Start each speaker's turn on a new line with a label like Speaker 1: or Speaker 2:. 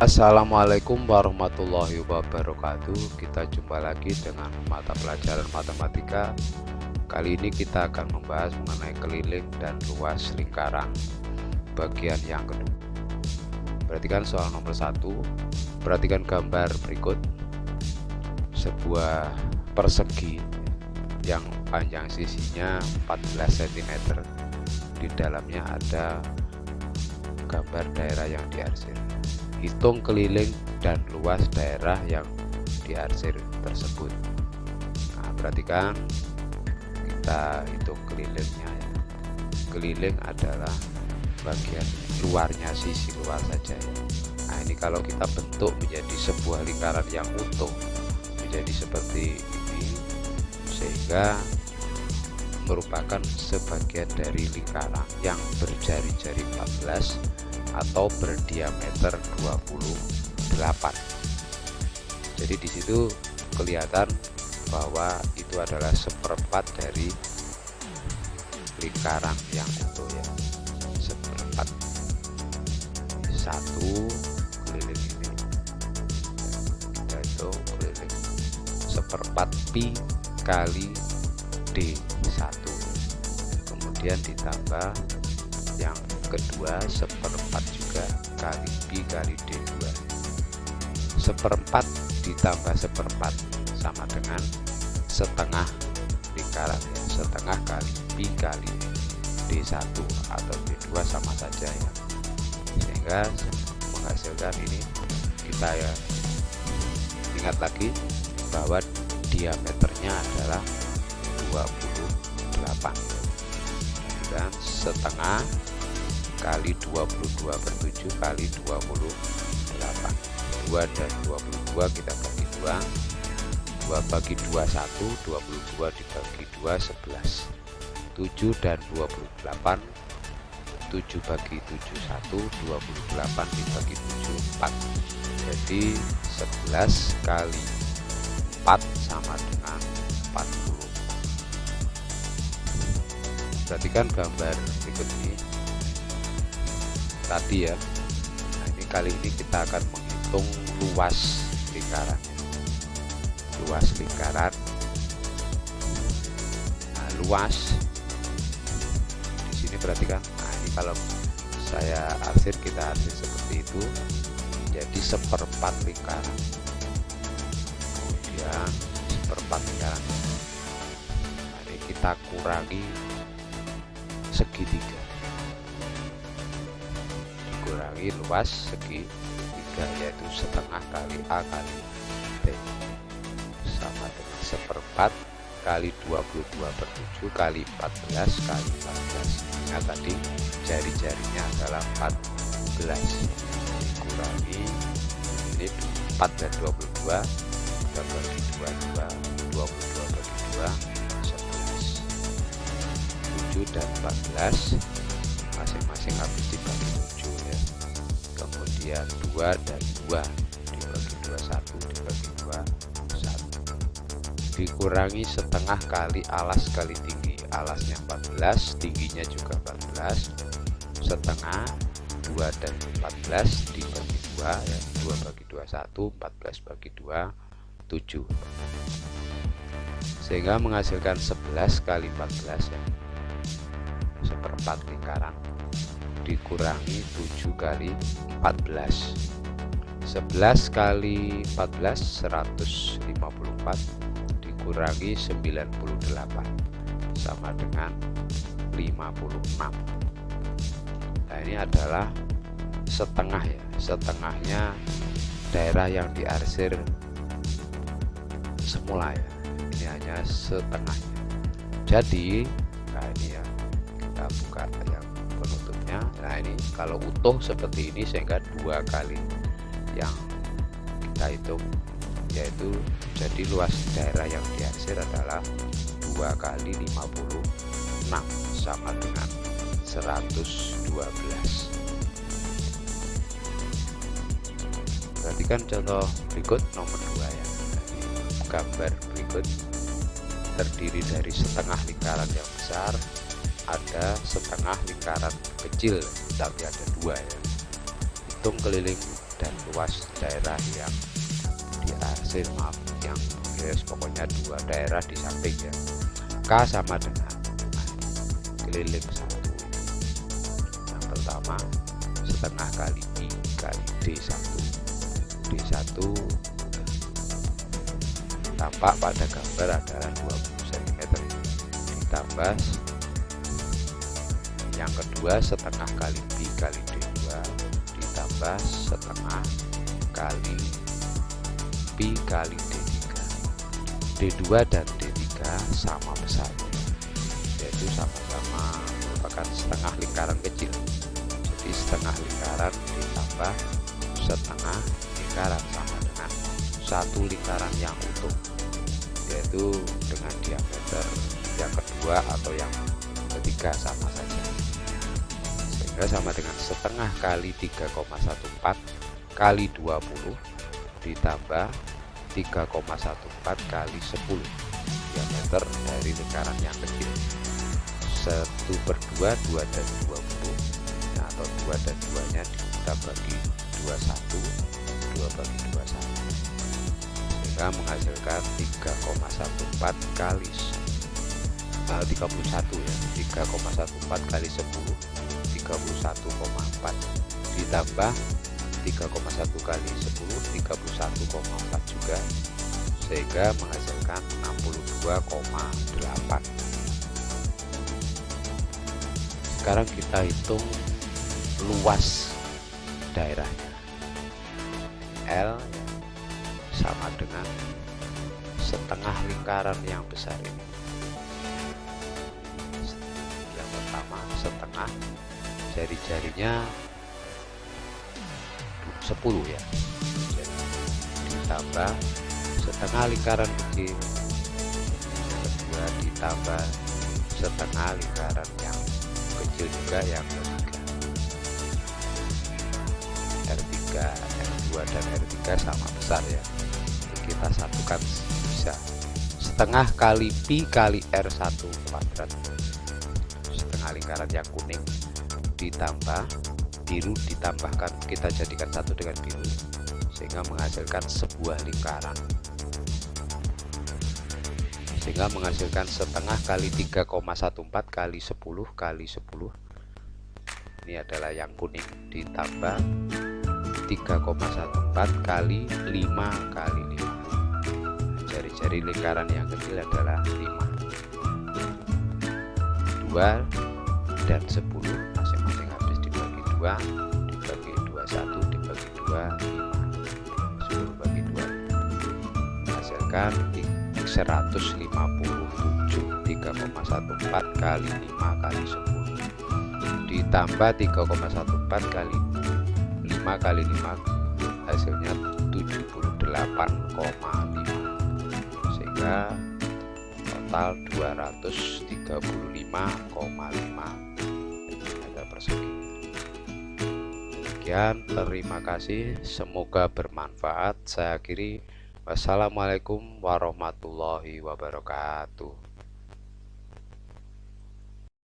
Speaker 1: Assalamualaikum warahmatullahi wabarakatuh. Kita jumpa lagi dengan mata pelajaran matematika. Kali ini kita akan membahas mengenai keliling dan luas lingkaran bagian yang kedua. Perhatikan soal nomor 1. Perhatikan gambar berikut. Sebuah persegi yang panjang sisinya 14 cm. Di dalamnya ada gambar daerah yang diarsir. Hitung keliling dan luas daerah yang diarsir tersebut. Nah, perhatikan, kita hitung kelilingnya ya. Keliling adalah bagian luarnya, sisi luar saja ya. Nah, ini kalau kita bentuk menjadi sebuah lingkaran yang utuh, menjadi seperti ini, sehingga merupakan sebagian dari lingkaran yang berjari-jari 14 atau berdiameter 28. Jadi di situ kelihatan bahwa itu adalah seperempat dari lingkaran yang utuh ya. Seperempat satu keliling ini kita hitung keliling seperempat pi kali D1, kemudian ditambah yang kedua seperempat juga kali pi kali D2. Seperempat ditambah seperempat sama dengan setengah lingkaran ya. Setengah kali pi kali D1 atau D2 sama saja ya, sehingga menghasilkan ini. Kita ya ingat lagi bahwa diameternya adalah 28, dan setengah kali 22/7 kali 28. 2 dan 22 kita bagi 2. 2 bagi 2 1, 22 dibagi 2 11. 7 dan 28. 7 bagi 7 1, 28 dibagi 7 4. Jadi 11 kali 4 sama dengan 40. Perhatikan gambar berikut ini tadi ya. Nah, ini kali ini kita akan menghitung luas lingkaran. Luas lingkaran. Nah, luas di sini perhatikan. Nah, ini kalau saya arsir, kita arsir seperti itu, jadi seperempat lingkaran. Kemudian seperempat lingkaran. Nah, ini kita kurangi segitiga. Kurangi luas segitiga, yaitu setengah kali A kali B sama dengan seperempat kali 22/7 kali 14 kali 14. Ingat tadi jari-jarinya adalah 14, dikurangi ini 4 dan 22 kita bagi 22, 22 bagi 2 11. 7 dan 14 masing-masing habis dibagi 7 ya. Kemudian 2 dan 2 dibagi 2 1 dibagi 2 1. Dikurangi setengah kali alas kali tinggi. Alasnya 14, tingginya juga 14. Setengah 2 dan 14 dibagi 2 ya. 2 bagi 2 1, 14 bagi 2 7. Sehingga menghasilkan 11 kali 14 ya. Seperempat lingkaran dikurangi 7 kali 14. 11 kali 14 154 dikurangi 98 sama dengan 56. Nah, ini adalah setengah ya. Setengahnya daerah yang diarsir semula ya. Ini hanya setengahnya. Jadi nah ini ya, kita buka yang penutupnya. Nah, ini kalau utuh seperti ini, sehingga 2 kali yang kita hitung, yaitu jadi luas daerah yang diarsir adalah 2 kali 56 sama dengan 112. Perhatikan contoh berikut nomor 2 ya. Gambar berikut terdiri dari setengah lingkaran yang besar, ada setengah lingkaran kecil, tapi ada 2 ya. Hitung keliling dan luas daerah yang di AC, maaf, yang pokoknya dua daerah di samping ya. K sama dengan keliling 1. Yang pertama setengah kali I kali D1. D1 tampak pada gambar adalah 20 cm, ditambah yang kedua setengah kali B kali D2 ditambah setengah kali P kali D3. D2 dan D3 sama besarnya, yaitu sama-sama merupakan setengah lingkaran kecil. Jadi setengah lingkaran ditambah setengah lingkaran sama dengan satu lingkaran yang utuh, yaitu dengan diameter yang kedua atau yang ketiga sama saja, sehingga sama dengan setengah kali 3,14 kali 20 ditambah 3,14 kali 10 diameter dari lingkaran yang kecil. 1/2 2 dan 20 ya, atau 2 dan 2 nya kita bagi 21, 2 bagi 21, sehingga menghasilkan 3,14 kali 31 ya, 3,14 kali 10 31,4 ditambah 3,1 kali 10 31,4 juga, sehingga menghasilkan 62,8. Sekarang kita hitung luas daerahnya. L sama dengan setengah lingkaran yang besar ini. Yang pertama setengah, jari-jarinya 10 ya, ditambah setengah lingkaran kecil, yang kedua ditambah setengah lingkaran yang kecil juga yang ketiga. R3, R2 dan R3 sama besar ya, kita satukan bisa setengah kali Pi kali R1 kuadrat. Setengah lingkaran yang kuning ditambah biru, ditambahkan, kita jadikan satu dengan biru, sehingga menghasilkan sebuah lingkaran, sehingga menghasilkan setengah kali 3,14 kali 10 kali 10. Ini adalah yang kuning, ditambah 3,14 kali 5 kali 5. Jari-jari lingkaran yang kecil adalah 5. 2 dan 10 masing-masing habis dibagi 2, dibagi 21, dibagi 2, 5. 10 bagi 2 menghasilkan 157. 3,14 kali 5 kali 10 ditambah 3,14 kali 5 kali 5 hasilnya 78,5, sehingga total 235,5 meter persegi. Demikian, terima kasih, semoga bermanfaat. Saya akhiri, wassalamualaikum warahmatullahi wabarakatuh.